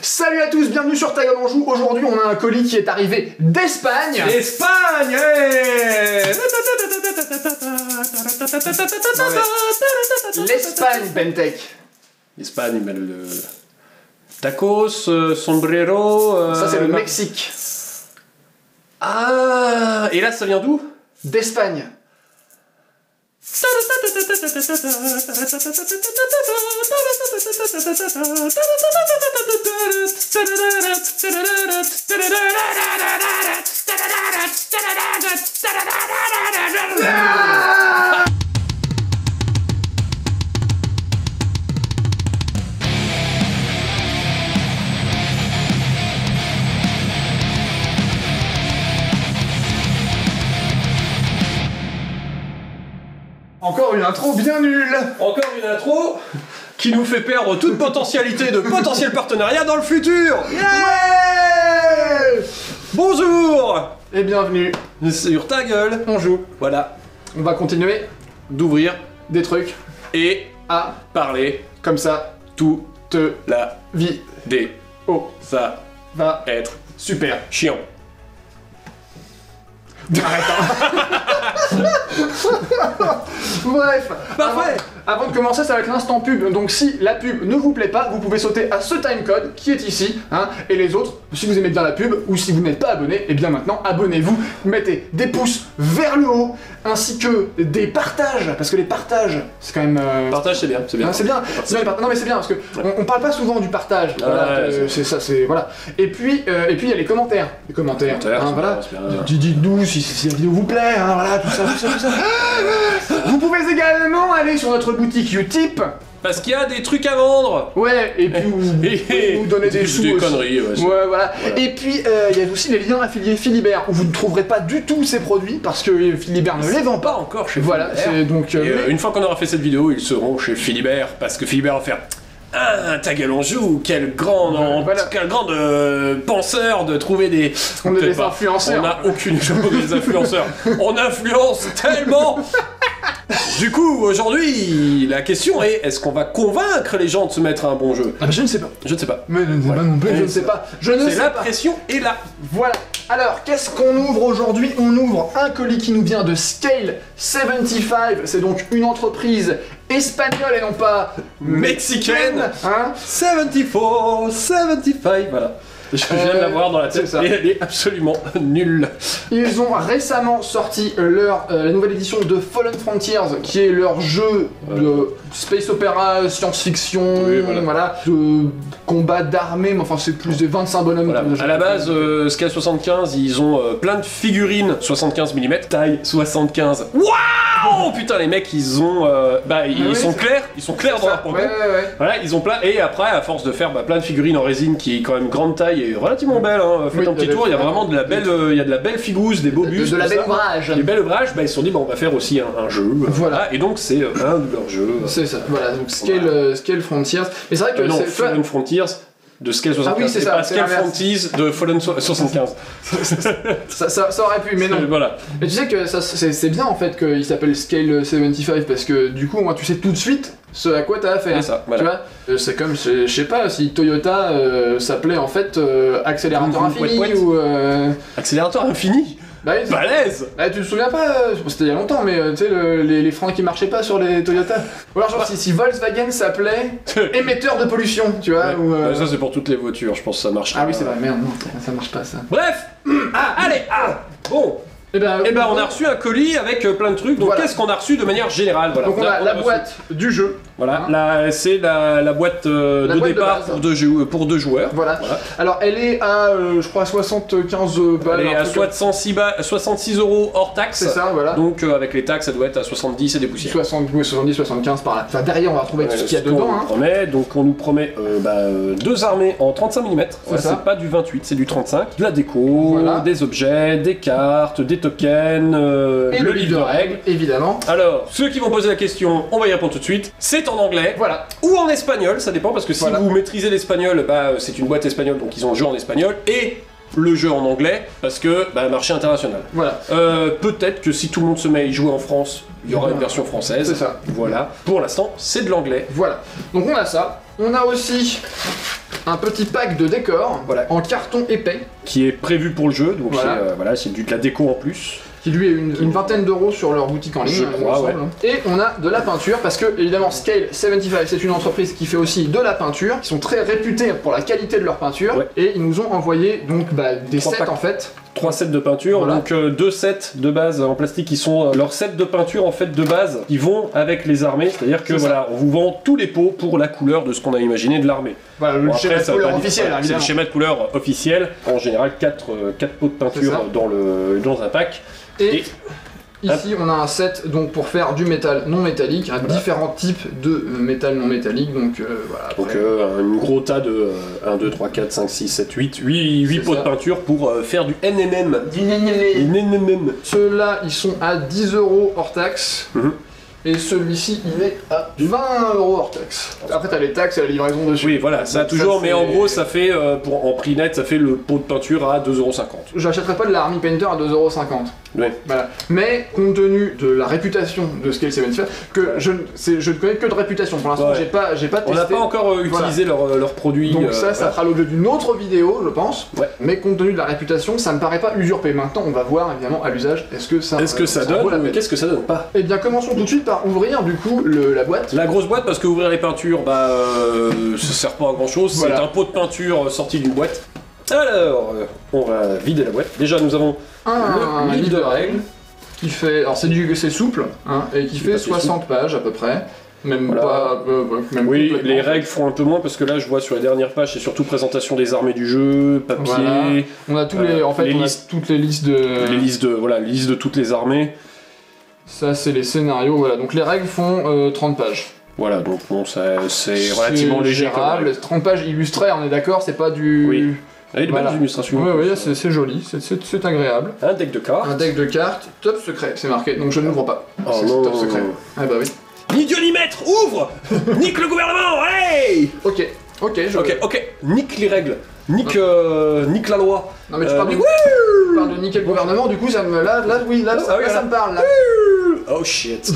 Salut à tous, bienvenue sur Ta Gueule en Joue. Aujourd'hui, on a un colis qui est arrivé d'Espagne. Espagne, L'Espagne, Pentec. Espagne, mais le... Tacos, sombrero... Ça, c'est le Mexique. Ah, et là, ça vient d'où? D'Espagne. Encore une intro bien nulle. Encore une intro qui nous fait perdre toute potentialité de potentiel partenariat dans le futur. Yeah. Bonjour Et bienvenue. sur Ta Gueule. On joue. Voilà, On va continuer d'ouvrir des trucs et à parler comme ça toute te la vie. des... Oh, Ça va être super. chiant. Arrête, hein. Bref, Parfait. Avant de commencer, ça va être l'instant pub. Donc si la pub ne vous plaît pas, vous pouvez sauter à ce timecode qui est ici, hein, et les autres, si vous aimez bien la pub, ou si vous n'êtes pas abonné, et bien maintenant, abonnez-vous, mettez des pouces vers le haut, ainsi que des partages, parce que les partages, c'est quand même... Partage, c'est bien, c'est bien. hein, c'est bien, non mais c'est bien, parce que on parle pas souvent du partage, voilà, c'est ça, c'est... voilà. Et puis il y a les commentaires. Les commentaires, hein, voilà. Dites-nous si la vidéo vous plaît, hein, voilà, tout ça. Vous pouvez également aller sur notre boutique Utip. Parce qu'il y a des trucs à vendre. Ouais, et puis vous pouvez nous donner des sous des aussi. conneries, ouais. Ouais, voilà. Et puis il y a aussi les liens affiliés Philibert où vous ne trouverez pas du tout ces produits parce que Philibert ne les vend pas. Encore chez Voilà, Philibert. c'est donc... Et, une fois qu'on aura fait cette vidéo, ils seront chez Philibert parce que Philibert va faire ah, Ta Gueule en Joue, quel grand penseur de trouver des... On est Peut-être des pas. influenceurs. On n'a aucune chose des influenceurs. On influence tellement. Du coup, aujourd'hui, la question est, est-ce qu'on va convaincre les gens de se mettre à un bon jeu? Ah bah je ne sais pas. Je ne sais pas. Mais je ne sais pas non plus, je ne sais pas. Je ne C'est sais la pas. pression est là. Voilà. Alors, qu'est-ce qu'on ouvre aujourd'hui? On ouvre un colis qui nous vient de Scale 75. C'est donc une entreprise espagnole et non pas Mexicaine. Hein? 74, 75, voilà. Je viens de l'avoir dans la tête, c'est ça. et elle est absolument nulle. Ils ont récemment sorti la nouvelle édition de Fallen Frontiers, qui est leur jeu de space opéra, science-fiction, Oui, voilà, de combat d'armée, mais enfin c'est plus de 25 bonhommes. Voilà. À la base, Scale 75, ils ont plein de figurines 75 mm, taille 75. Waouh! Putain, les mecs, ils ont. Ils sont clairs dans leur propos. Ouais. Voilà, ils ont plein. Et après, à force de faire plein de figurines en résine qui est quand même grande taille et relativement belle, hein, faites Oui, un petit tour, il y a vraiment de la belle, figousse, des beaux bustes. De la tout ça. belle ouvrage. Les belles ouvrages, ils se sont dit, on va faire aussi un jeu. Voilà. Et donc, c'est un de leurs jeux. C'est ça, voilà, donc Scale Frontiers. Mais c'est vrai que Non, c'est... Fallen Frontiers de Scale 75. Ah oui, c'est ça, pas c'est Scale l'inverse. Frontiers de Fallen 75. ça aurait pu, mais non. Voilà. Mais tu sais que c'est bien en fait qu'il s'appelle Scale 75 parce que du coup, moi, tu sais tout de suite ce à quoi t'as affaire. C'est ça, voilà. Tu vois, c'est comme, je sais pas, si Toyota s'appelait en fait accélérateur infini ou... Accélérateur infini. Bah, oui, Balèze. bah, tu te souviens pas, c'était il y a longtemps, mais tu sais, les freins qui marchaient pas sur les Toyota. Ou alors genre si Volkswagen s'appelait émetteur de pollution, tu vois, ou... Bah, ça, c'est pour toutes les voitures, je pense que ça marche. Ah oui, c'est vrai, merde, non, ça marche pas ça. Bref. Allez. Bon. Et ben, On a reçu un colis avec plein de trucs. Donc, Voilà. qu'est-ce qu'on a reçu de manière générale? Voilà. Donc on a la reçu- boîte du jeu. Voilà, Hein. c'est la boîte de boîte de départ base. pour deux joueurs. Voilà. Alors elle est à, je crois, 75 balles. Elle est un à truc 66 € hors taxe. C'est ça, voilà. Donc avec les taxes, ça doit être à 70 et des poussières. 70, 75 par là. Enfin derrière on va retrouver tout ce qu'il y a dedans. Hein. On nous promet deux armées en 35 mm. C'est ça. C'est pas du 28, c'est du 35. De la déco, Voilà. des objets, des cartes, des tokens, Et le livre de règles, évidemment. Alors, ceux qui vont poser la question, on va y répondre tout de suite. C'est en anglais. Voilà. Ou en espagnol, ça dépend parce que si Voilà. vous maîtrisez l'espagnol, c'est une boîte espagnole donc ils ont le jeu en espagnol et le jeu en anglais parce que marché international. Voilà. Peut-être que si tout le monde se met à y jouer en France, il y aura une version française. C'est ça. Voilà. Pour l'instant, c'est de l'anglais. Voilà. Donc on a ça. On a aussi un petit pack de décor Voilà. en carton épais, Qui est prévu pour le jeu, donc Voilà. voilà, c'est de la déco en plus. qui lui est une vingtaine d'euros sur leur boutique en ligne, Je il me crois, semble. Et on a de la peinture, parce que évidemment Scale 75 c'est une entreprise qui fait aussi de la peinture, qui sont très réputés pour la qualité de leur peinture, Ouais. et ils nous ont envoyé donc des 3 sets packs. en fait. 3 sets de peinture, Voilà. donc 2 sets de base en plastique qui sont leurs sets de peinture en fait de base qui vont avec les armées, c'est-à-dire que C'est ça. voilà, on vous vend tous les pots pour la couleur de ce qu'on a imaginé de l'armée. Voilà, le Bon, schéma après, de ça veut couleur pas dire- officiel, voilà, c'est évidemment. le schéma de couleur officiel, en général 4 pots de C'est peinture ça. dans un pack. Et ici, on a un set donc pour faire du métal non métallique, différents types de métal non métallique. Donc voilà. Donc après. un gros tas de 1, 2, 3, 4, 5, 6, 7, 8 C'est pots ça. de peinture pour faire du NNM. NNM. Ceux-là, ils sont à 10 € hors taxe. Mhm. Et celui-ci, il est à 20 € hors taxe. Après, t'as les taxes et la livraison dessus. Oui, voilà, ça Donc, toujours, mais en c'est- gros, ça fait, en prix net, ça fait le pot de peinture à 2,50 €. J'achèterai pas de la Army Painter à 2,50 €. Ouais. Voilà. Mais compte tenu de la réputation de Scale 75, que je ne connais que de réputation. Pour l'instant, Ouais. j'ai pas testé. On n'a pas encore utilisé leurs produits. Donc ça fera l'objet d'une autre vidéo, je pense. Ouais. Mais compte tenu de la réputation, ça me paraît pas usurpé. Maintenant, on va voir évidemment à l'usage. Est-ce que ça donne vaut la ou peine. qu'est-ce que ça donne pas? Eh bien, commençons tout de suite par ouvrir du coup la boîte. La grosse boîte, parce que ouvrir les peintures, ça sert pas à grand chose. Voilà. C'est un pot de peinture sorti d'une boîte. Alors, on va vider la boîte. Déjà, nous avons Un le livre de règles qui fait. Alors, c'est souple, hein, et qui fait papier 60 pages à peu près. Même Voilà. pas. Même Oui, complètement. les règles font un peu moins parce que là, je vois sur les dernières pages, c'est surtout présentation des armées du jeu, papier, Voilà. On a tous les. En fait, les on a listes. toutes les listes de. les listes de toutes les armées. Ça, c'est les scénarios. Voilà. Donc, les règles font 30 pages. Voilà, donc bon, c'est relativement léger comme gérable. règle. 30 pages illustrées, on est d'accord, c'est pas du. Oui. Il y a des Voilà. belles illustrations. Oui, oui, c'est joli, c'est agréable. Un deck de cartes. Un deck de cartes, top secret, c'est marqué, donc je ne l'ouvre pas. Oh C'est non. top secret. Ah bah oui. Ni Dieu ni maître, ouvre. Nique le gouvernement, hey. Ok, je. Ok, nique les règles. Nique la loi. Non mais tu parles, nique- tu parles de niquer le gouvernement, du coup ça me. Là, oui, là, Ah oui, là, ça voilà. me parle. Là. Oh shit.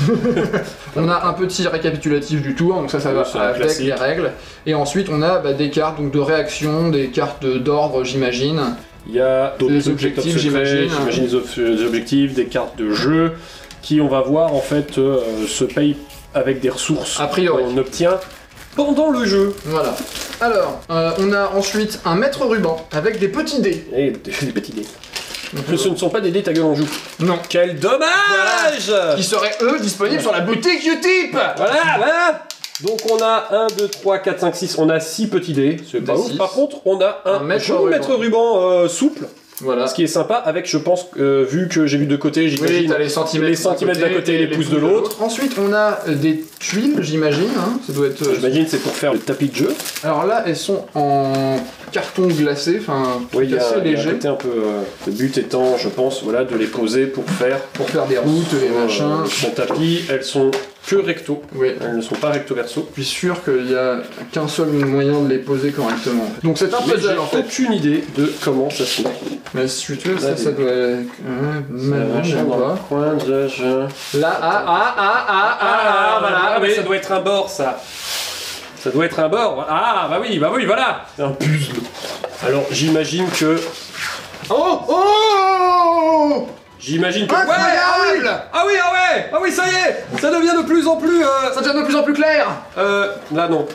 On a un petit récapitulatif du tour, donc ça Oui, va c'est un avec classique. les règles. Et ensuite on a des cartes donc, de réaction, des cartes d'ordre, j'imagine. Il y a d'autres Les trucs, objectifs, top secrets, j'imagine. les objectifs, des cartes de jeu qui, on va voir, en fait, se payent avec des ressources A priori. qu'on obtient pendant le jeu. Voilà. Alors, on a ensuite un maître ruban avec des petits dés. Et des petits dés. Ce ne sont pas des dés ta gueule en joue. Non. Quel dommage. Qui seraient eux disponibles sur la boutique Utip. Voilà. Donc on a 1, 2, 3, 4, 5, 6, on a 6 petits dés, c'est pas Des ouf. six. Par contre, on a un maître joli ruban. maître ruban souple, Voilà. ce qui est sympa avec, je pense, vu que j'ai vu de côté, Oui, j'imagine, t'as les centimètres d'un côté et les pouces de l'autre. Ensuite, on a des tuiles, j'imagine. Hein. Ça doit être. J'imagine c'est pour faire le tapis de jeu. Alors là, elles sont en carton glacé, enfin, Oui, il y a assez il y a un léger, côté un peu. Le but étant, je pense, voilà, de les poser pour faire pour faire des routes et machin. son tapis. Elles sont que recto, Oui. elles ne sont pas recto verso. Je suis sûr qu'il n'y a qu'un seul moyen de les poser correctement. Donc c'est un Mais j'ai puzzle en fait. aucune idée de comment ça se met. Mais si tu veux, Là, ça doit être. Machin Même dans le pas. coin de jeu. Là, voilà. mais ça doit être un bord, ça. Ça doit être un bord. Ah, bah oui, voilà. Un puzzle. Alors, j'imagine que. Oh J'imagine que. Incroyable. Ah oui, ça y est. Ça devient de plus en plus. Ça devient de plus en plus clair. Là, non.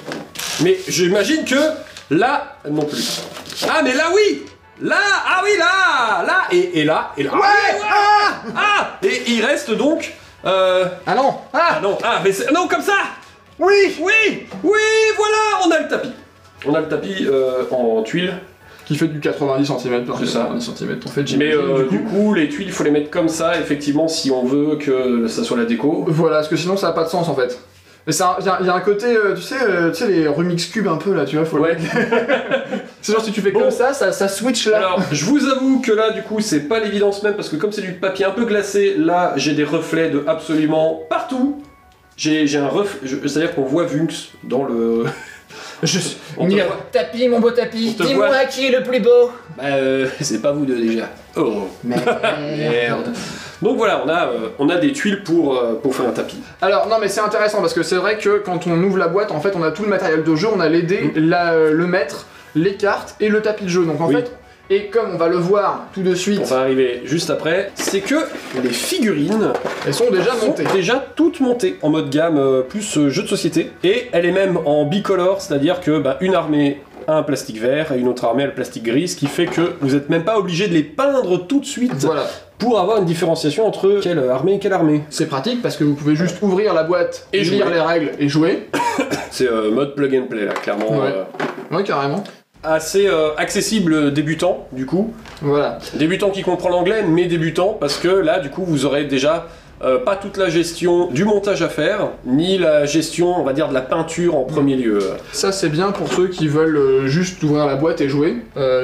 Mais j'imagine que. Là, non plus. Ah, mais là, oui. Là, ah oui, là, et là. Ouais. Et il reste donc. Ah non. Ah non, mais non, comme ça. Oui. Oui, voilà, on a le tapis. On a le tapis en tuiles. Qui fait du 90 cm par C'est ça. 90 cm. On fait Mais j'imagine, du coup, les tuiles, il faut les mettre comme ça, effectivement, si on veut que ça soit la déco. Voilà, parce que sinon ça n'a pas de sens en fait. Mais il y a un côté, tu sais les Rumix Cube un peu là, tu vois, faut Ouais. C'est genre si tu fais Bon. comme ça switch là. Alors, je vous avoue que là, du coup, c'est pas l'évidence même, parce que comme c'est du papier un peu glacé, là, j'ai des reflets de absolument partout. J'ai un c'est-à-dire qu'on voit Vunx dans le... On te voit. Tapis, mon beau tapis, On te dis-moi voit. qui est le plus beau. Bah, c'est pas vous deux déjà. Oh, merde. Donc voilà, on a des tuiles pour faire un tapis. Alors non mais c'est intéressant parce que c'est vrai que quand on ouvre la boîte, en fait on a tout le matériel de jeu, on a les dés, le maître, les cartes et le tapis de jeu. Donc en Oui. fait, et comme on va le voir tout de suite, On va arriver juste après, c'est que les figurines elles sont déjà sont montées. déjà toutes montées en mode gamme plus jeu de société. Et elle est même en bicolore, c'est-à-dire que une armée a un plastique vert et une autre armée a le plastique gris, ce qui fait que vous n'êtes même pas obligé de les peindre tout de suite Voilà. pour avoir une différenciation entre quelle armée et quelle armée. C'est pratique parce que vous pouvez juste ouvrir la boîte Et lire jouer. les règles et jouer. C'est mode plug and play là, clairement. Ouais. Ouais, carrément. Assez accessible débutant du coup. Voilà. Débutant qui comprend l'anglais, mais débutant parce que là du coup vous aurez déjà pas toute la gestion du montage à faire, ni la gestion on va dire de la peinture en premier lieu. Ça c'est bien pour ceux qui veulent juste ouvrir la boîte et jouer.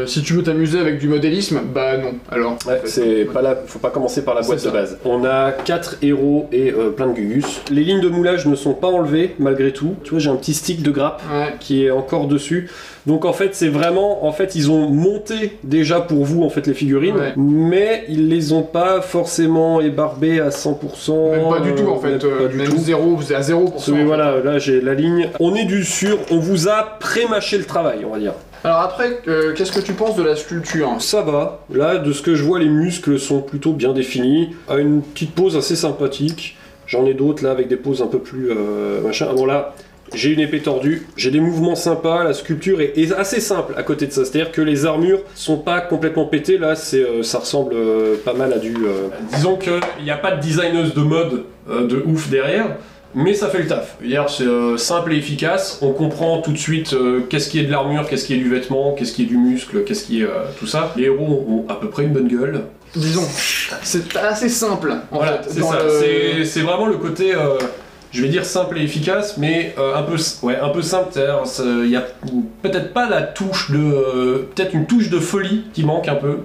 Si tu veux t'amuser avec du modélisme, bah non. Alors, Ouais, c'est pas là, faut pas commencer par la boîte C'est de ça. base. On a 4 héros et plein de gugus. Les lignes de moulage ne sont pas enlevées malgré tout. Tu vois, j'ai un petit stick de grappe ouais. qui est encore dessus. Donc en fait, c'est vraiment, ils ont monté déjà pour vous en fait les figurines, Ouais. mais ils les ont pas forcément ébarbées à 100%. Même pas du tout en fait. même pas du Même tout. zéro, vous êtes à 0%. Oui, voilà, là j'ai la ligne. On est du sûr, on vous a pré-mâché le travail, on va dire. Alors après, qu'est-ce que tu penses de la sculpture? Ça va. Là, de ce que je vois, les muscles sont plutôt bien définis. À une petite pose assez sympathique. J'en ai d'autres là avec des poses un peu plus machin. Ah bon là, j'ai une épée tordue, j'ai des mouvements sympas, la sculpture est assez simple à côté de ça. C'est-à-dire que les armures sont pas complètement pétées. Là, ça ressemble pas mal à du. Disons qu'il n'y a pas de designeuse de mode de ouf derrière. Mais ça fait le taf. Hier, c'est simple et efficace. On comprend tout de suite qu'est-ce qui est de l'armure, qu'est-ce qui est du vêtement, qu'est-ce qui est du muscle, qu'est-ce qui est tout ça. Les héros ont à peu près une bonne gueule. Disons, c'est assez simple en Voilà, fait. c'est dans ça. le- C'est vraiment le côté, je vais dire simple et efficace, mais un peu simple. C'est-à-dire, il y a peut-être pas la touche de, peut-être une touche de folie qui manque un peu.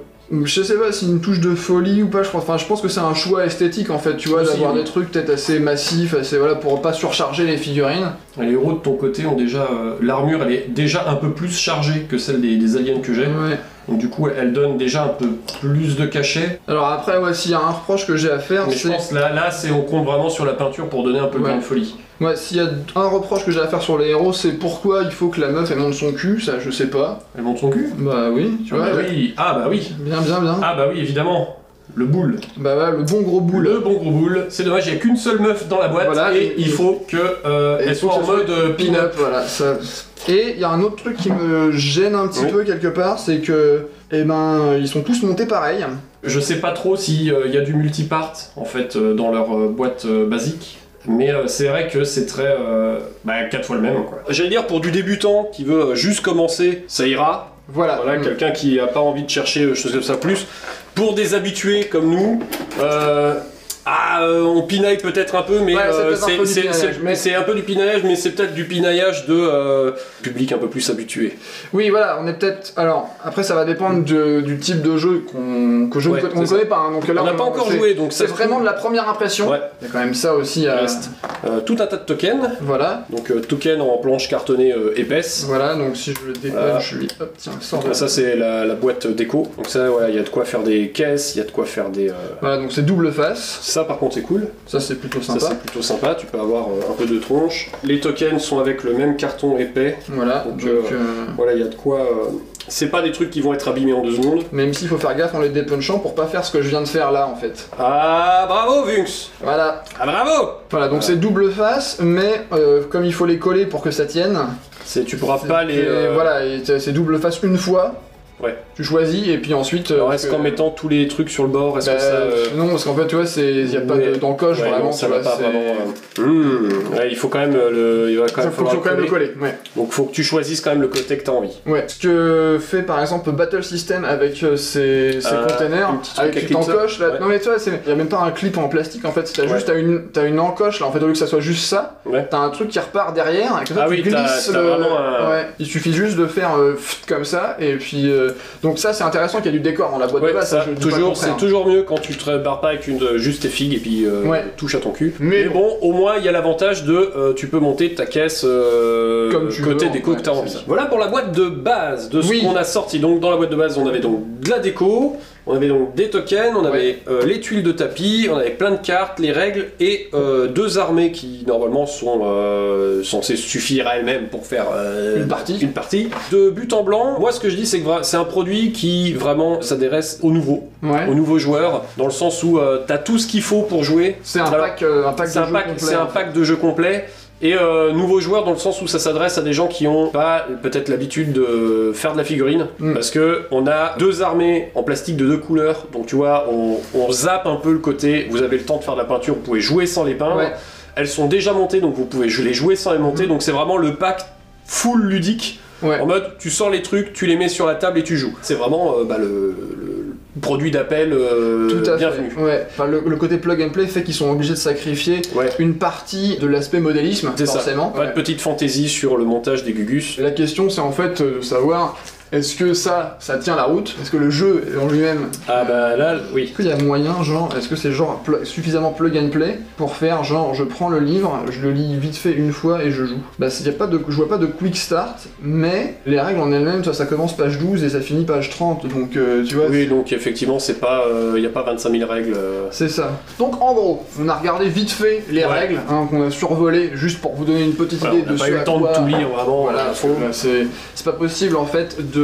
Je sais pas si une touche de folie ou pas, je pense que c'est un choix esthétique en fait, tu vois, Aussi, d'avoir oui. des trucs peut-être assez massifs, assez voilà, pour pas surcharger les figurines. Les héros de ton côté ont déjà, l'armure, elle est déjà un peu plus chargée que celle des aliens que j'ai. Ouais. Donc du coup, elle donne déjà un peu plus de cachet. Alors après, ouais, s'il y a un reproche que j'ai à faire, Mais je c'est... pense là, on compte vraiment sur la peinture pour donner un peu Ouais. de folie. Ouais, s'il y a un reproche que j'ai à faire sur les héros, c'est pourquoi il faut que la meuf elle monte son cul, ça je sais pas. Elle monte son cul. Bah oui, tu vois. Oui. Ah bah oui. Bien, bien, bien. Ah bah oui, évidemment. Le boule. Bah ouais, le bon gros boule. Le bon gros boule. C'est dommage, il n'y a qu'une seule meuf dans la boîte Voilà, et et- il faut que Et elle faut soit que en ça mode pin-up. voilà. Ça... Et il y a un autre truc qui me gêne un petit Oui. peu quelque part, c'est que, ils sont tous montés pareil. Je sais pas trop s'il y a du multipart en fait dans leur boîte basique. Mais c'est vrai que c'est très 4 fois le même quoi. J'allais dire pour du débutant qui veut juste commencer, ça ira. Voilà. Voilà, quelqu'un qui a pas envie de chercher choses comme ça plus. Pour des habitués comme nous, on pinaille peut-être un peu, mais Ouais, c'est peut-être un peu du pinaillage, mais- c'est un peu du pinaillage, mais c'est peut-être du pinaillage de public un peu plus habitué. Oui, voilà, on est peut-être. Alors, après, ça va dépendre du type de jeu que je Ouais, ne c'est connais pas. Hein, donc là, On n'a pas encore joué, donc c'est ça se vraiment trouve- de la première impression. Ouais. Il y a quand même ça aussi à. Reste. Tout un tas de tokens, Voilà. donc tokens en planche cartonnée épaisse. Voilà, donc si je le dépunch, lui, hop, tiens, sort de Ça c'est la boîte déco, donc ça voilà, il y a de quoi faire des caisses, il y a de quoi faire des... Voilà, donc c'est double face. Ça par contre c'est cool, Ça, c'est plutôt ça sympa. c'est plutôt sympa, tu peux avoir un peu de tronche. Les tokens sont avec le même carton épais, Voilà, Donc, donc. voilà, il y a de quoi... C'est pas des trucs qui vont être abîmés en 2 secondes. Même s'il faut faire gaffe en les dépunchant pour pas faire ce que je viens de faire là en fait. Ah bravo Vunx. Voilà. Ah bravo. Voilà, donc c'est double face, mais comme il faut les coller pour que ça tienne. Tu pourras pas les... Voilà, et c'est double face une fois. Ouais. Tu choisis et puis ensuite. Alors est-ce qu'en mettant tous les trucs sur le bord, est-ce Bah, que ça... non, parce qu'en fait, tu vois, il n'y a pas Ouais. d'encoche Ouais, vraiment, non, ça tu va vois, pas c'est- vraiment... Ouais, il faut quand même il va quand même Faut falloir quand même le coller. coller, ouais. Donc faut que tu choisisses quand même le côté que t'as envie. Ouais, ce que fait par exemple Battle System avec ses containers, un petit truc avec à tu clip, ça. t'encoches là. Ouais. Non mais tu vois, il n'y a même pas un clip en plastique en fait, t'as Ouais. juste t'as une encoche là, en fait au lieu que ça soit juste ça, Ouais. t'as un truc qui repart derrière, et comme ça Ah tu oui, t'as glisses vraiment un- Ouais, il suffit juste de faire comme ça, et puis donc ça c'est intéressant qu'il y a du décor dans la boîte Ouais, de base, ça, je dis pas le toujours, contraire. c'est toujours mieux quand tu te barres pas avec juste tes figues et puis Ouais. touche à ton cul. Mais Mais bon, au moins il y a l'avantage de tu peux monter ta caisse Comme tu côté veux, déco ouais, que t'as c'est envie. ça. Voilà pour la boîte de base de ce Oui. qu'on a sorti. Donc dans la boîte de base, on avait donc de la déco, On avait donc des tokens, on avait les tuiles de tapis, on avait plein de cartes, les règles et 2 armées qui normalement sont censées suffire à elles-mêmes pour faire Une partie. De but en blanc, moi ce que je dis c'est que c'est un produit qui vraiment s'adresse aux nouveaux, aux nouveaux joueurs, dans le sens où t'as tout ce qu'il faut pour jouer. C'est un pack de jeux complet. C'est un pack de jeux complet. Et nouveaux joueurs dans le sens où ça s'adresse à des gens qui ont pas peut-être l'habitude de faire de la figurine, parce que on a 2 armées en plastique de 2 couleurs, donc tu vois on zappe un peu le côté, vous avez le temps de faire de la peinture, vous pouvez jouer sans les peindre, elles sont déjà montées donc vous pouvez les jouer sans les monter, donc c'est vraiment le pack full ludique, en mode tu sors les trucs, tu les mets sur la table et tu joues. C'est vraiment le produit d'appel bienvenu. Enfin, le côté plug and play fait qu'ils sont obligés de sacrifier une partie de l'aspect modélisme, forcément. Pas de petite fantaisie sur le montage des Gugus. La question c'est en fait de savoir est-ce que ça tient la route? Est-ce que le jeu en lui-même... Ah bah là, oui. Est-ce qu'il y a moyen, genre, est-ce que c'est genre suffisamment plug and play pour faire genre je prends le livre, je le lis vite fait une fois et je joue? Bah je vois pas de quick start, mais les règles en elles-mêmes, ça commence page 12 et ça finit page 30, donc tu vois... Oui, donc effectivement c'est pas... y a pas 25 000 règles. C'est ça. Donc en gros, on a regardé vite fait les règles, qu'on a survolé, juste pour vous donner une petite idée de ce à quoi... On a pas eu le temps de tout lire, vraiment. Voilà, c'est pas possible en fait de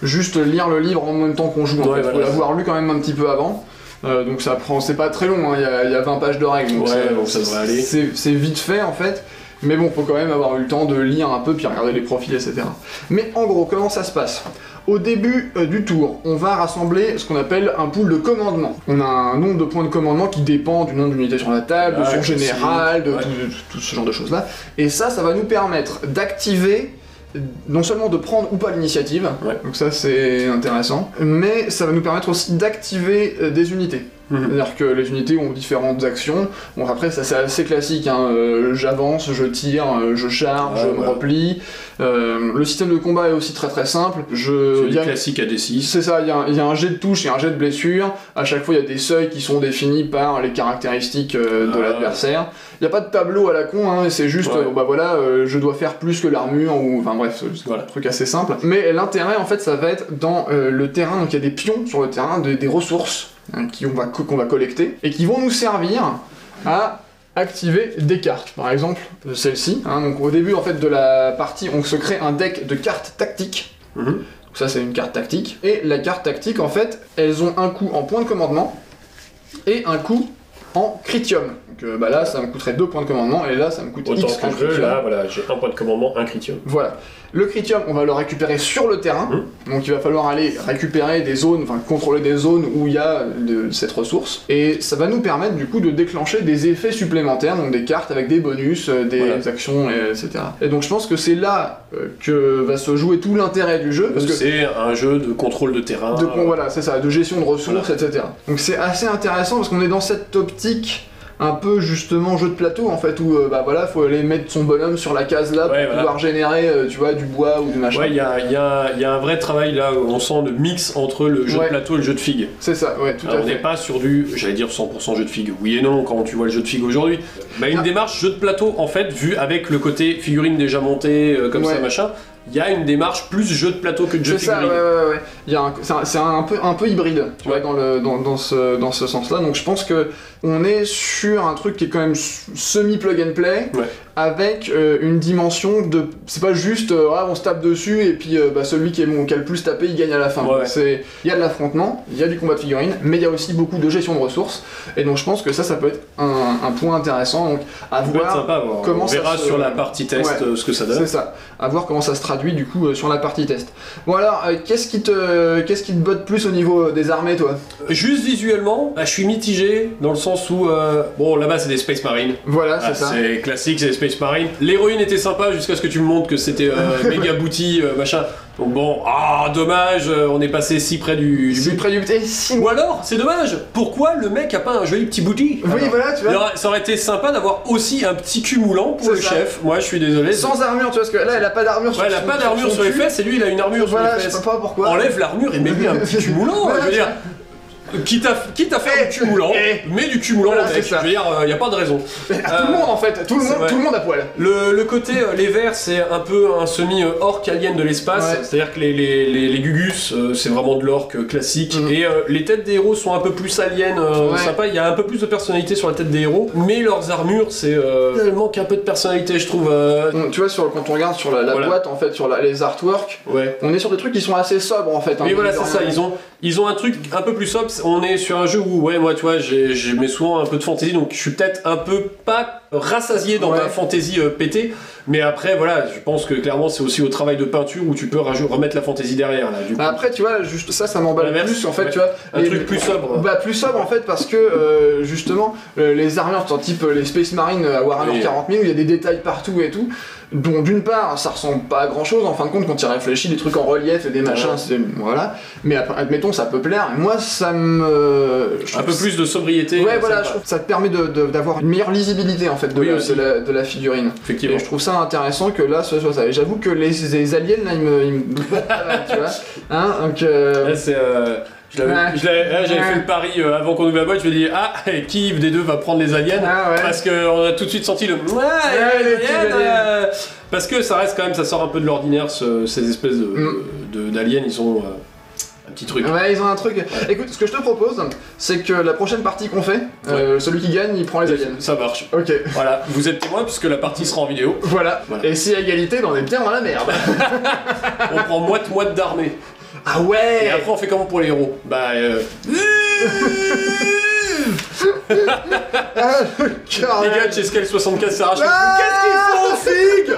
juste lire le livre en même temps qu'on joue, en fait. Faut l'avoir lu quand même un petit peu avant. Donc ça prend, c'est pas très long, il y a 20 pages de règles, donc ça devrait aller. C'est vite fait en fait, mais bon, faut quand même avoir eu le temps de lire un peu, puis regarder les profils, etc. Mais en gros, comment ça se passe? Au début du tour, on va rassembler ce qu'on appelle un pool de commandement. On a un nombre de points de commandement qui dépend du nombre d'unités sur la table, de son général, de tout ce genre de choses-là. Et ça va nous permettre d'activer, non seulement de prendre ou pas l'initiative, donc ça c'est intéressant, mais ça va nous permettre aussi d'activer des unités. C'est-à-dire que les unités ont différentes actions. Bon après ça c'est assez classique, j'avance, je tire, je charge, je me replie. Le système de combat est aussi très très simple. C'est du classique à D6. C'est ça, il y a un jet de touche et un jet de blessure. À chaque fois il y a des seuils qui sont définis par les caractéristiques de l'adversaire. Il n'y a pas de tableau à la con, c'est juste, je dois faire plus que l'armure, ou enfin bref, c'est un truc assez simple. Mais l'intérêt en fait ça va être dans le terrain, donc il y a des pions sur le terrain, des ressources qu'on va collecter, et qui vont nous servir à activer des cartes. Par exemple, celle-ci. Donc au début en fait de la partie, on se crée un deck de cartes tactiques. Donc ça c'est une carte tactique. Et la carte tactique en fait, elles ont un coût en points de commandement et un coût en critium. Donc là ça me coûterait 2 points de commandement et là ça me coûte X en critium. Là voilà, j'ai 1 point de commandement, 1 critium. Voilà. Le critium, on va le récupérer sur le terrain, donc il va falloir aller récupérer des zones, enfin contrôler des zones où il y a cette ressource, et ça va nous permettre du coup de déclencher des effets supplémentaires, donc des cartes avec des bonus, des actions, etc. Et donc je pense que c'est là que va se jouer tout l'intérêt du jeu, parce que c'est un jeu de contrôle de terrain. Voilà, c'est ça, de gestion de ressources, etc. Donc c'est assez intéressant parce qu'on est dans cette optique un peu justement jeu de plateau en fait, où faut aller mettre son bonhomme sur la case là pour pouvoir générer du bois ou du machin. Ouais, il y a un vrai travail là, où on sent le mix entre le jeu de plateau et le jeu de figue. C'est ça, tout à fait. On n'est pas sur du, j'allais dire 100% jeu de figue, oui et non quand tu vois le jeu de figue aujourd'hui. Une démarche jeu de plateau en fait, vu avec le côté figurine déjà montée comme ça machin, il y a une démarche plus jeu de plateau que de jeu de figurine. C'est un peu hybride, tu vois, dans ce sens-là. Donc je pense que on est sur un truc qui est quand même semi plug and play, avec une dimension de, c'est pas juste on se tape dessus et puis celui qui a le plus tapé il gagne à la fin. Il y a de l'affrontement, il y a du combat de figurines, mais il y a aussi beaucoup de gestion de ressources. Et donc je pense que ça peut être un point intéressant. Donc à voir comment ça verra sur la partie test ce que ça donne. C'est ça. À voir comment ça se traduit du coup sur la partie test. Bon alors, qu'est-ce qui te botte plus au niveau des armées, toi? Juste visuellement, je suis mitigé dans le sens où là-bas c'est des Space Marines. Voilà, c'est ça. C'est classique, c'est des Space Marines. L'héroïne était sympa jusqu'à ce que tu me montres que c'était méga booty, machin. Donc bon, dommage, on est passé si près du but. Ou alors, c'est dommage, pourquoi le mec a pas un joli petit booty? Oui, voilà, tu vois. Ça aurait été sympa d'avoir aussi un petit cul moulant pour le chef. Moi, je suis désolé. Sans armure, tu vois, parce que là, elle a pas d'armure sur elle a pas d'armure sur les fesses, et lui, il a une armure sur les fesses. Je sais pas pourquoi. Enlève l'armure et mets-lui un petit cul moulant, je veux dire. Quitte à faire du cul moulant, mais du cul moulant, Voilà, mec. c'est ça. Je veux dire, y a pas de raison. Tout le monde en fait, tout le monde à poil. Le côté, les verts, c'est un peu un semi-orc alien de l'espace, Ouais. c'est-à-dire que les Gugus, c'est vraiment de l'orc classique, et les têtes des héros sont un peu plus aliens, sympa, il y a un peu plus de personnalité sur la tête des héros, mais leurs armures, il manque un peu de personnalité, je trouve. Tu vois, quand on regarde sur la Voilà. boîte, en fait, sur les artworks, Ouais. on est sur des trucs qui sont assez sobres en fait. Oui, voilà, mine de c'est ça, rien. ils ont un truc un peu plus sobre, on est sur un jeu où, ouais, moi, tu vois, je mets souvent un peu de fantasy, donc je suis peut-être un peu pas rassasié dans ma fantasy pétée, mais après, voilà, je pense que clairement, c'est aussi au travail de peinture où tu peux remettre la fantasy derrière, là, du coup. Après, tu vois, juste ça m'emballe L'inverse, plus en fait, ouais. tu vois. Un truc plus sobre. Bah, plus sobre en fait, parce que justement, les armures, type les Space Marines à Warhammer Oui. 40 000, où il y a des détails partout et tout. Dont d'une part, ça ressemble pas à grand chose, en fin de compte, quand tu y réfléchis, des trucs en relief et des machins, Ouais. c'est. Voilà. Mais admettons, ça peut plaire. Et moi, ça me. je Un trouve peu que plus de sobriété. Ouais, ça voilà, va. je trouve que ça te permet d'avoir une meilleure lisibilité en fait Oui, aussi. de la figurine. Effectivement. Et je trouve ça intéressant que là, ce soit ça. Et j'avoue que les aliens, là, ils me battent pas mal, tu vois. Hein, donc. Là, c'est. J'avais Ouais. fait le pari avant qu'on ouvre la boîte, je me dis, ah, qui des deux va prendre les aliens? Ah ouais. Parce qu'on a tout de suite senti le. Ouais, les petits aliens. Parce que ça reste quand même, ça sort un peu de l'ordinaire, ces espèces d'aliens, ils ont un petit truc. Ouais, ils ont un truc. Écoute, ce que je te propose, c'est que la prochaine partie qu'on fait, celui qui gagne, il prend les aliens. Ça marche. Ok. Voilà, vous êtes témoins puisque la partie sera en vidéo. Voilà. Voilà. Et si à égalité, on est bien dans la merde. On prend moite d'armée. Ah Et ouais. après, on fait comment pour les héros? Bah, Ah, le les carré. gars de chez Scale 75 s'arrachent les Ah cheveux. Qu'est-ce qu'ils font, Fig?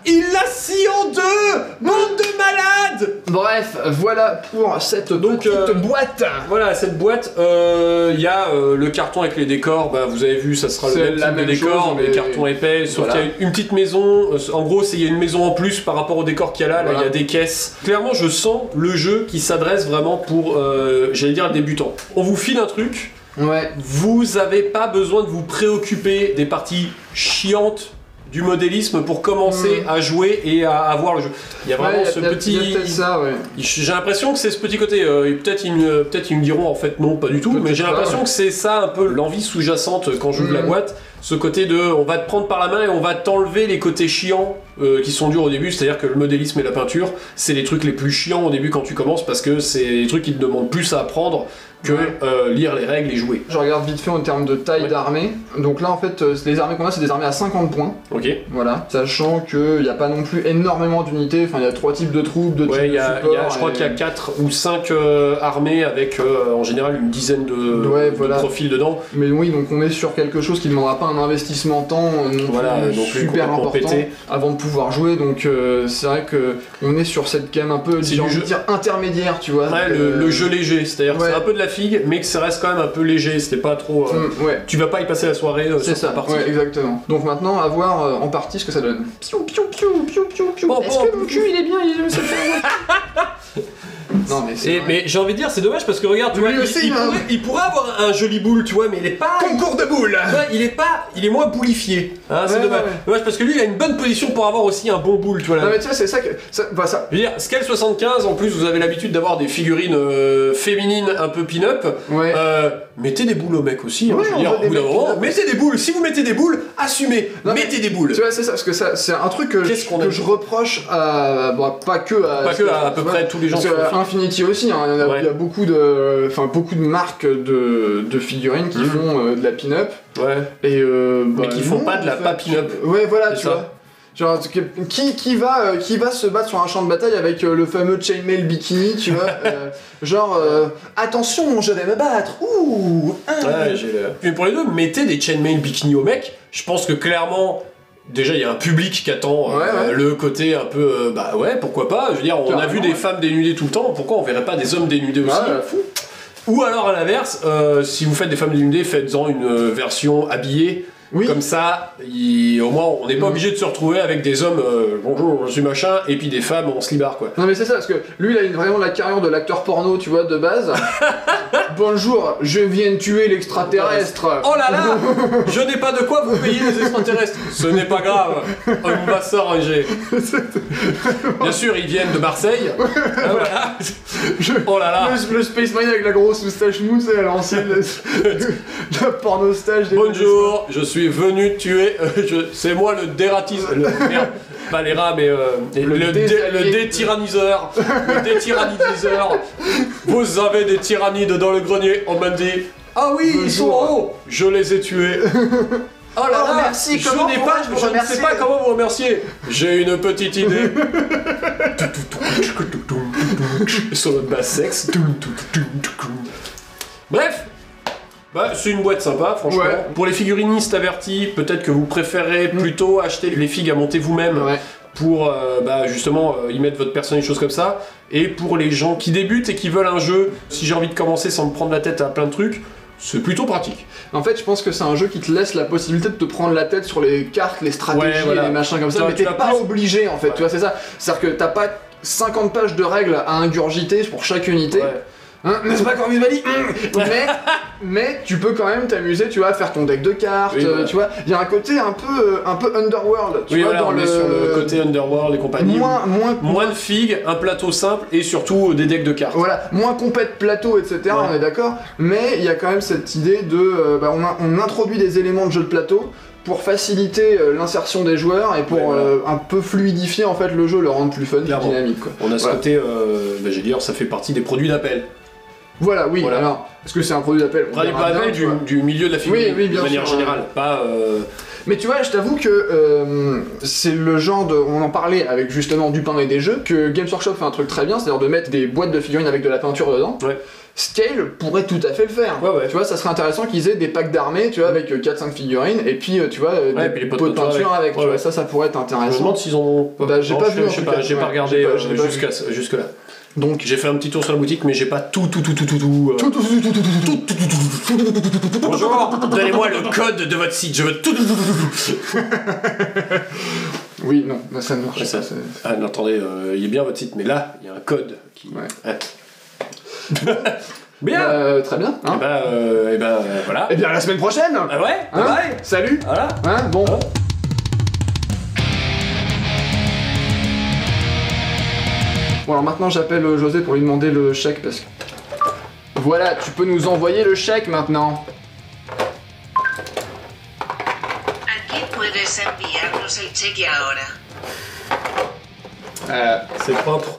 Il l'a scie en deux! Bande de malades! Bref, voilà pour cette Donc, petite boîte. Voilà, cette boîte, il y a le carton avec les décors, bah, vous avez vu, ça sera le C'est même la type de même décor, chose, mais mais carton épais, sauf voilà. qu'il y a une petite maison, en gros, il y a une maison en plus par rapport au décor qu'il y a là, Voilà. il y a des caisses. Clairement, je sens le jeu qui s'adresse vraiment pour, j'allais dire, débutants. On vous file un truc, Ouais. vous avez pas besoin de vous préoccuper des parties chiantes du modélisme pour commencer à jouer et à avoir le jeu. Il y a vraiment Ouais, ce y a petit... peut-être ça, ouais. J'ai l'impression que c'est ce petit côté, et peut-être ils me diront en fait non, pas du tout, mais Peut-être j'ai pas, l'impression ouais. que c'est ça un peu l'envie sous-jacente quand j'ouvre la boîte, ce côté de on va te prendre par la main et on va t'enlever les côtés chiants qui sont durs au début, c'est-à-dire que le modélisme et la peinture, c'est les trucs les plus chiants au début quand tu commences parce que c'est les trucs qui te demandent plus à apprendre que lire les règles et jouer. Je regarde vite fait en termes de taille d'armée. Donc là, en fait, les armées qu'on a, c'est des armées à 50 points. Ok. Voilà. Sachant qu'il n'y a pas non plus énormément d'unités. Enfin, il y a 3 types de troupes, 2 types Ouais, de support. je crois qu'il y a 4 ou 5 armées avec en général une dizaine de, Ouais, de voilà. profils dedans. Mais oui, donc on est sur quelque chose qui ne demandera pas un investissement temps non Voilà, plus non plus super complètement important pété. avant de pouvoir jouer. Donc c'est vrai que on est sur cette gamme un peu, C'est j'ai du envie de jeu. dire, intermédiaire, tu vois. Ouais, le jeu léger, c'est-à-dire que ouais. c'est un peu de la figue, mais que ça reste quand même un peu léger, c'était pas trop... Ouais. Tu vas pas y passer la soirée C'est sur ça, ta partie. ouais, exactement. Donc maintenant, à voir en partie ce que ça donne. Piou, piou, piou, piou, piou, piou. Bon, Est-ce bon, que mon cul, il est bien, il est... Non, mais c'est Et, vrai. mais j'ai envie de dire, c'est dommage parce que regarde, tu vois, Lui aussi, hein. il pourrait avoir un joli boule, tu vois, mais il est pas... Concours de boules. Tu vois, il est moins boulifié, hein, c'est Ouais, dommage. ouais. Dommage parce que lui, il a une bonne position pour avoir aussi un bon boule, tu vois. Là. Non, mais tu vois, c'est ça que... Bah, ça... Je veux dire, Scale 75, en plus, vous avez l'habitude d'avoir des figurines féminines un peu pin-up. Ouais. Mettez des boules aux mecs aussi, hein, Ouais, je veux on dire, veut au des bout d'un mecs moment, pin-up. mettez des boules. Si vous mettez des boules, assumez, Non, mais- mettez des boules. Tu vois, c'est ça, parce que ça, c'est un truc que, Qu'est-ce qu'on a que dit je reproche à... Bon, pas que à... Pas que à peu près tous les gens Parce sur que le film. Infinity aussi, hein, il y Ouais. a beaucoup de... Enfin, beaucoup de marques de figurines qui font de la pin-up. Ouais. Et Mais qui font pas de la en fait, pas pin-up. Ouais, voilà, C'est tu ça. vois. Genre, qui va se battre sur un champ de bataille avec le fameux chainmail bikini, tu vois attention, je vais me battre. Ouh. Ouais, Mais pour les deux, mettez des chainmail bikini aux mecs. Je pense que clairement, déjà, il y a un public qui attend Ouais. le côté un peu. Bah ouais, pourquoi pas. Je veux dire, on a Carrément, vu des ouais. femmes dénudées tout le temps. Pourquoi on verrait pas des hommes dénudés aussi Ouais, fou. Ou alors à l'inverse, si vous faites des femmes dénudées, faites-en une version habillée. Oui. Comme ça, au moins, on n'est pas obligé de se retrouver avec des hommes, bonjour, je suis machin, et puis des femmes en slibard, quoi. Non mais c'est ça, parce que lui il a vraiment la carrière de l'acteur porno, tu vois, de base. Bonjour, je viens de tuer l'extraterrestre. Oh là là, je n'ai pas de quoi vous payer les extraterrestres. Ce n'est pas grave, on va s'arranger. Bien sûr, ils viennent de Marseille. Ah, voilà. Oh là là. Le Space Marine avec la grosse moustache mousse à l'ancienne, le porno stage. Bonjour, je suis venu tuer. C'est moi le merde, pas les rats, mais le détyranniseur. Le détyranniseur. Vous avez des tyrannides dans le grenier, on m'a dit. Ah oui, ils sont en haut. Je les ai tués. Oh là là, merci, je ne sais pas comment vous remercier. J'ai une petite idée. Sur notre basse sexe. Bref, bah, c'est une boîte sympa, franchement. Ouais. Pour les figurinistes avertis, peut-être que vous préférez plutôt acheter les figues à monter vous-même. Ouais. Pour justement y mettre votre personnage, des choses comme ça. Et pour les gens qui débutent et qui veulent un jeu, si j'ai envie de commencer sans me prendre la tête à plein de trucs, c'est plutôt pratique. En fait, je pense que c'est un jeu qui te laisse la possibilité de te prendre la tête sur les cartes, les stratégies, Ouais, voilà. les machins comme ça, Toi, mais tu t'es vas pas plus- obligé en fait, Ouais. tu vois, c'est ça. C'est-à-dire que t'as pas 50 pages de règles à ingurgiter pour chaque unité. Ouais. Hein, n'est-ce pas, Corvus Belli mais tu peux quand même t'amuser, tu vois, à faire ton deck de cartes, Oui, voilà. tu vois. Il y a un côté un peu Underworld, tu Oui, vois, voilà, dans on est sur le côté Underworld et compagnie. Moins de figues, un plateau simple et surtout des decks de cartes. Voilà, moins compète plateau, etc., Ouais. on est d'accord, mais il y a quand même cette idée de... on introduit des éléments de jeu de plateau pour faciliter l'insertion des joueurs et pour Ouais, voilà. un peu fluidifier en fait le jeu, le rendre plus fun, plus Clairement. dynamique, quoi. On a ce Voilà. côté, j'ai dit, ça fait partie des produits d'appel. Voilà, oui, Voilà. alors, est-ce que c'est un produit d'appel? On Produits verra bien, d'appel tu vois. du milieu de la figurine, Oui, bien de manière sûr, générale. Pas, Mais tu vois, je t'avoue que c'est le genre de... On en parlait avec justement du pain et des jeux, que Games Workshop fait un truc très bien, c'est-à-dire de mettre des boîtes de figurines avec de la peinture dedans. Ouais. Scale pourrait tout à fait le faire. Ouais. Tu vois, ça serait intéressant qu'ils aient des packs d'armées, tu vois, avec 4-5 figurines, et puis, tu vois, et des puis les pots de peinture avec, tu Ouais, vois, ouais. ça pourrait être Je me intéressant. demande s'ils ont. Bah, j'ai Non, pas je vu, en sais tout pas, cas. j'ai pas Ouais, regardé j'ai pas vu. jusque là. Donc, J'ai fait un petit tour sur la boutique, mais j'ai pas tout. Bonjour, donnez-moi le code de votre site, je veux tout. oui, non, là, ça ne marche Ouais, ça. pas. c'est- Ah non, attendez, il est bien votre site, mais là, il y a un code qui. Ouais. Bien. Très bien, hein. Voilà. Eh bien, à la semaine prochaine. Ah ouais. Hein Bye. Salut. Voilà. Hein, bon. Hein Bon, alors maintenant j'appelle José pour lui demander le chèque parce que... Voilà, tu peux nous envoyer le chèque maintenant. Aquí puedes enviarnos el cheque ahora. C'est propre.